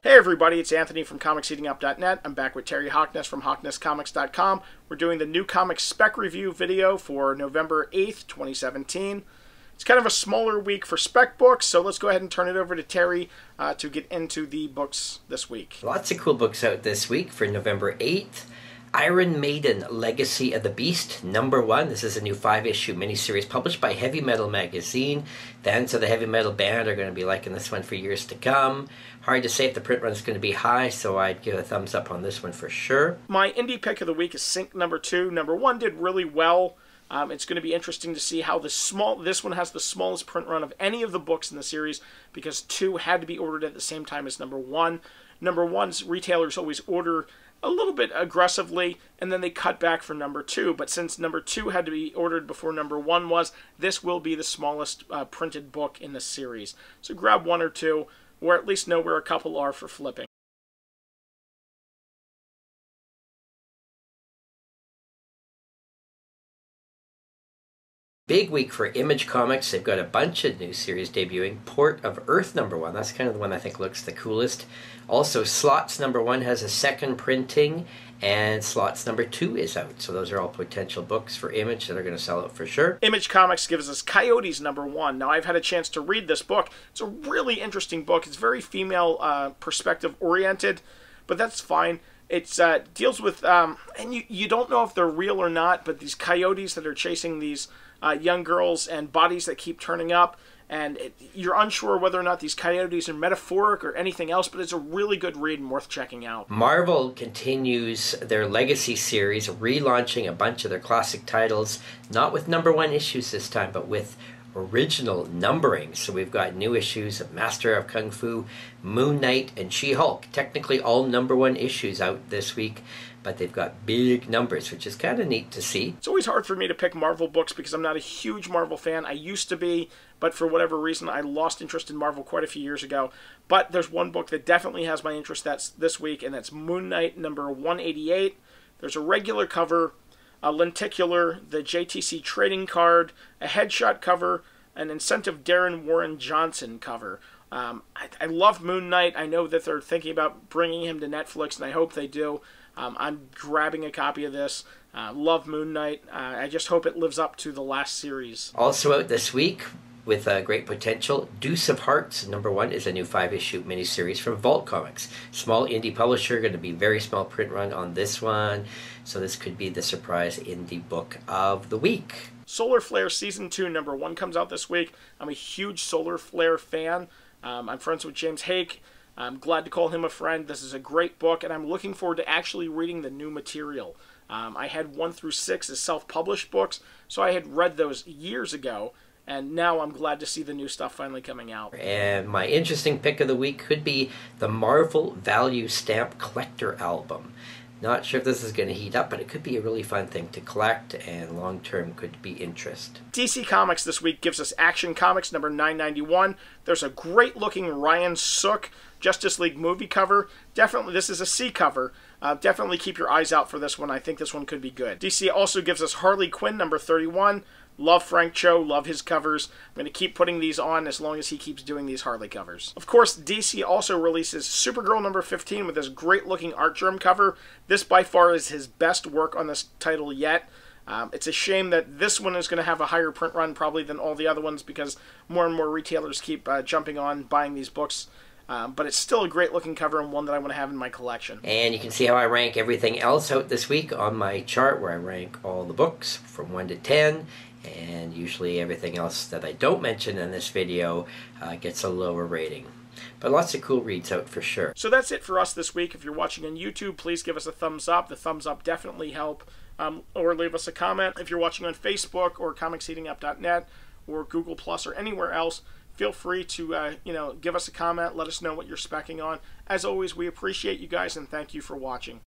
Hey everybody, it's Anthony from ComicsEatingUp.net. I'm back with Terry Hockness from HocknessComics.com. We're doing the new comics spec review video for November 8th, 2017. It's kind of a smaller week for spec books, so let's go ahead and turn it over to Terry to get into the books this week. Lots of cool books out this week for November 8th. Iron Maiden, Legacy of the Beast, #1. This is a new 5-issue miniseries published by Heavy Metal Magazine. Fans of the heavy metal band are going to be liking this one for years to come. Hard to say if the print run is going to be high, so I'd give a thumbs up on this one for sure. My indie pick of the week is Sync #2. #1 did really well. It's going to be interesting to see how this one has the smallest print run of any of the books in the series because 2 had to be ordered at the same time as #1. #1's retailers always order a little bit aggressively, and then they cut back for #2. But since #2 had to be ordered before #1 was, this will be the smallest printed book in the series. So grab 1 or 2, or at least know where a couple are for flipping. Big week for Image Comics. They've got a bunch of new series debuting. Port of Earth #1. That's kind of the one I think looks the coolest. Also, Slots #1 has a second printing, and Slots #2 is out. So those are all potential books for Image that are going to sell out for sure. Image Comics gives us Coyotes #1. Now, I've had a chance to read this book. It's a really interesting book. It's very female perspective oriented, but that's fine. It deals with, and you don't know if they're real or not, but these coyotes that are chasing these young girls and bodies that keep turning up, and you're unsure whether or not these coyotes are metaphoric or anything else, but it's a really good read and worth checking out. Marvel continues their Legacy series, relaunching a bunch of their classic titles, not with #1 issues this time, but with original numbering. So we've got new issues of Master of Kung Fu, Moon Knight, and She-Hulk. Technically all #1 issues out this week, but they've got big numbers, which is kind of neat to see. It's always hard for me to pick Marvel books because I'm not a huge Marvel fan. I used to be, but for whatever reason, I lost interest in Marvel quite a few years ago. But there's one book that definitely has my interest that's this week, and that's Moon Knight #188. There's a regular cover, a lenticular, the JTC trading card, a headshot cover, an incentive Darren Warren Johnson cover. I love Moon Knight. I know that they're thinking about bringing him to Netflix, and I hope they do. I'm grabbing a copy of this. Love Moon Knight. I just hope it lives up to the last series. Also out this week, with great potential, Deuce of Hearts #1 is a new 5-issue miniseries from Vault Comics. Small indie publisher, going to be very small print run on this one, so this could be the surprise indie book of the week. Solar Flare Season 2 #1 comes out this week. I'm a huge Solar Flare fan. I'm friends with James Hake. I'm glad to call him a friend. This is a great book, and I'm looking forward to actually reading the new material. I had 1 through 6 as self-published books, so I had read those years ago, and now I'm glad to see the new stuff finally coming out. And my interesting pick of the week could be the Marvel Value Stamp Collector Album. Not sure if this is going to heat up, but it could be a really fun thing to collect, and long-term could be interest. DC Comics this week gives us Action Comics #991. There's a great-looking Ryan Sook Justice League movie cover. Definitely, this is a C cover. Definitely keep your eyes out for this one. I think this one could be good. DC also gives us Harley Quinn #31. Love Frank Cho, love his covers. I'm going to keep putting these on as long as he keeps doing these Harley covers. Of course, DC also releases Supergirl #15 with this great-looking art germ cover. This, by far, is his best work on this title yet. It's a shame that this one is going to have a higher print run probably than all the other ones because more and more retailers keep jumping on buying these books. But it's still a great-looking cover and one that I want to have in my collection. And you can see how I rank everything else out this week on my chart where I rank all the books from 1 to 10. And usually everything else that I don't mention in this video gets a lower rating. But lots of cool reads out for sure. So that's it for us this week. If you're watching on YouTube, please give us a thumbs up. The thumbs up definitely help. Or leave us a comment. If you're watching on Facebook or ComicsEatingUp.net or Google Plus or anywhere else, feel free to give us a comment. Let us know what you're specking on. As always, we appreciate you guys and thank you for watching.